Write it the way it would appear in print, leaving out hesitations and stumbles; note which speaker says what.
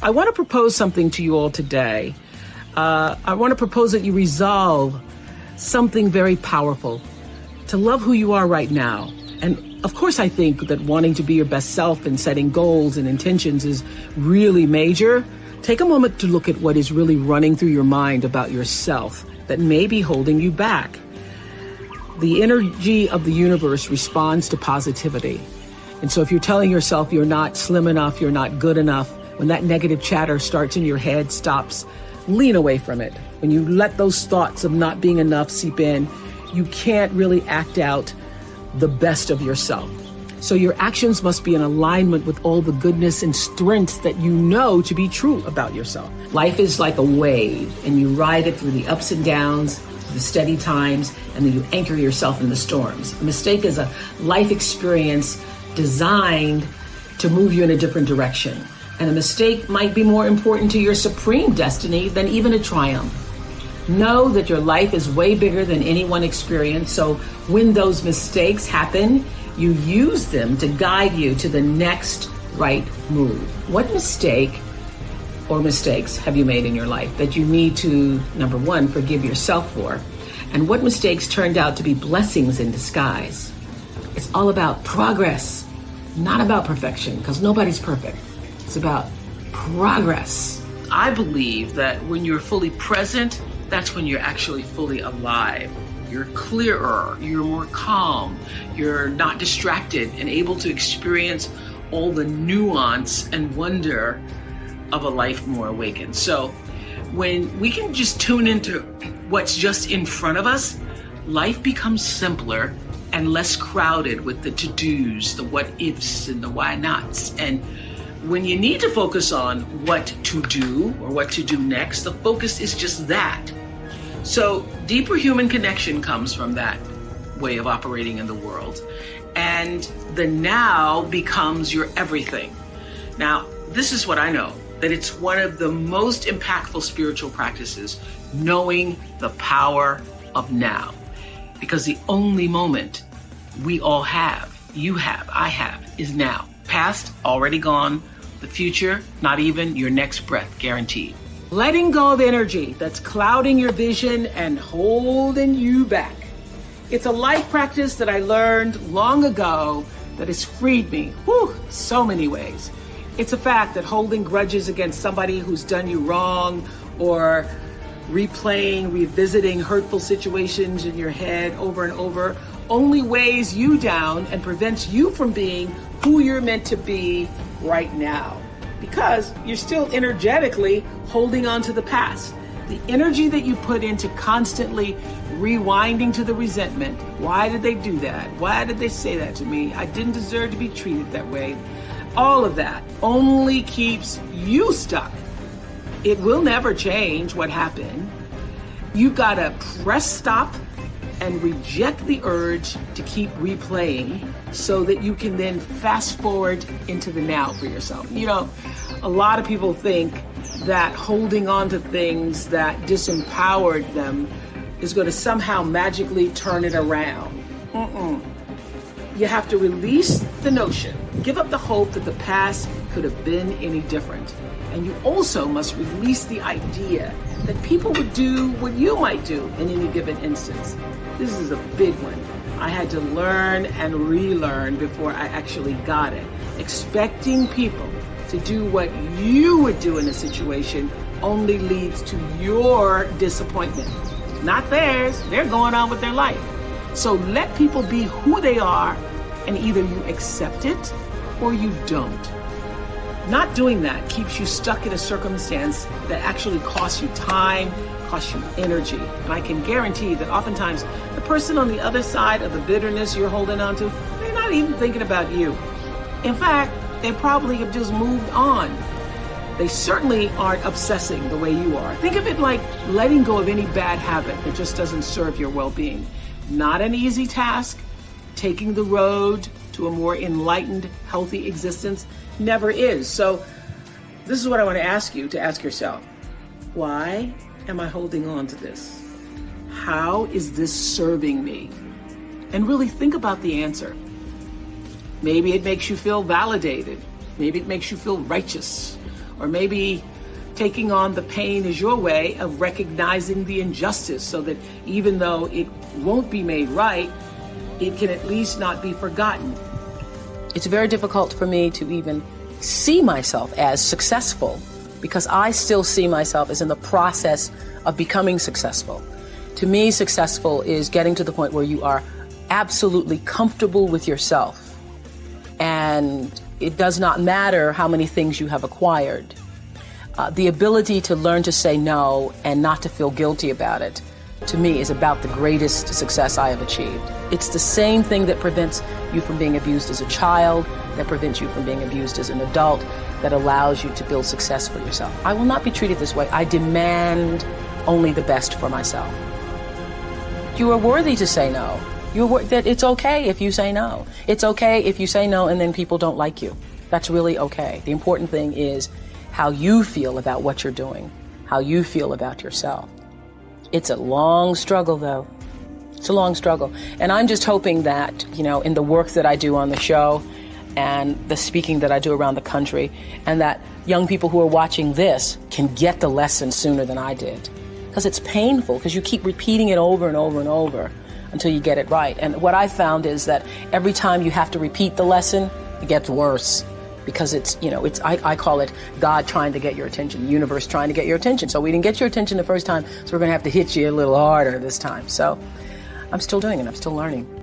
Speaker 1: I want to propose something to you all today. I want to propose that you resolve something very powerful, to love who you are right now. And of course, I think that wanting to be your best self and setting goals and intentions is really major. Take a moment to look at what is really running through your mind about yourself that may be holding you back. The energy of the universe responds to positivity. And so if you're telling yourself you're not slim enough, you're not good enough, when that negative chatter starts in your head, stops, lean away from it. When you let those thoughts of not being enough seep in, you can't really act out the best of yourself. So your actions must be in alignment with all the goodness and strength that you know to be true about yourself. Life is like a wave, and you ride it through the ups and downs, the steady times, and then you anchor yourself in the storms. A mistake is a life experience designed to move you in a different direction. And a mistake might be more important to your supreme destiny than even a triumph. Know that your life is way bigger than any one experience. So when those mistakes happen, you use them to guide you to the next right move. What mistake or mistakes have you made in your life that you need to, number one, forgive yourself for? And what mistakes turned out to be blessings in disguise? It's all about progress, not about perfection, because nobody's perfect. It's about progress. I believe that when you're fully present, that's when you're actually fully alive. You're clearer, you're more calm, you're not distracted and able to experience all the nuance and wonder of a life more awakened. So when we can just tune into what's just in front of us, life becomes simpler and less crowded with the to-dos, the what-ifs, and the why-nots. And when you need to focus on what to do or what to do next, the focus is just that. So deeper human connection comes from that way of operating in the world. And the now becomes your everything. Now, this is what I know, that it's one of the most impactful spiritual practices, knowing the power of now. Because the only moment we all have, you have, I have, is now. Past, already gone. The future, not even your next breath guaranteed. Letting go of energy that's clouding your vision and holding you back. It's a life practice that I learned long ago that has freed me, so many ways. It's a fact that holding grudges against somebody who's done you wrong, or revisiting hurtful situations in your head over and over, only weighs you down and prevents you from being who you're meant to be right now, because you're still energetically holding on to the past. The energy that you put into constantly rewinding to the resentment. Why did they do that? Why did they say that to me? I didn't deserve to be treated that way. All of that only keeps you stuck. It will never change what happened. You gotta press stop and reject the urge to keep replaying so that you can then fast forward into the now for yourself. You know, a lot of people think that holding on to things that disempowered them is going to somehow magically turn it around. You have to release the notion, give up the hope that the past could have been any different. And you also must release the idea that people would do what you might do in any given instance. This is a big one. I had to learn and relearn before I actually got it. Expecting people to do what you would do in a situation only leads to your disappointment, not theirs. They're going on with their life. So let people be who they are, and either you accept it or you don't. Not doing that keeps you stuck in a circumstance that actually costs you time, costs you energy. And I can guarantee that oftentimes the person on the other side of the bitterness you're holding on to, they're not even thinking about you. In fact, they probably have just moved on. They certainly aren't obsessing the way you are. Think of it like letting go of any bad habit that just doesn't serve your well-being. Not an easy task. Taking the road to a more enlightened, healthy existence never is. So this is what I want to ask you to ask yourself. Why am I holding on to this? How is this serving me? And really think about the answer. Maybe it makes you feel validated. Maybe it makes you feel righteous. Or maybe taking on the pain is your way of recognizing the injustice so that even though it won't be made right, it can at least not be forgotten. It's very difficult for me to even see myself as successful because I still see myself as in the process of becoming successful. To me, successful is getting to the point where you are absolutely comfortable with yourself. And it does not matter how many things you have acquired. The ability to learn to say no and not to feel guilty about it, to me, is about the greatest success I have achieved. It's the same thing that prevents you from being abused as a child, that prevents you from being abused as an adult, that allows you to build success for yourself. I will not be treated this way. I demand only the best for myself. You are worthy to say no. That it's okay if you say no. It's okay if you say no and then people don't like you. That's really okay. The important thing is how you feel about what you're doing, how you feel about yourself. It's a long struggle, though. It's a long struggle. And I'm just hoping that, in the work that I do on the show and the speaking that I do around the country, and that young people who are watching this can get the lesson sooner than I did. Because it's painful, because you keep repeating it over and over and over until you get it right. And what I found is that every time you have to repeat the lesson, it gets worse. Because I call it God trying to get your attention, the universe trying to get your attention. So we didn't get your attention the first time, so we're going to have to hit you a little harder this time. So I'm still doing it. I'm still learning.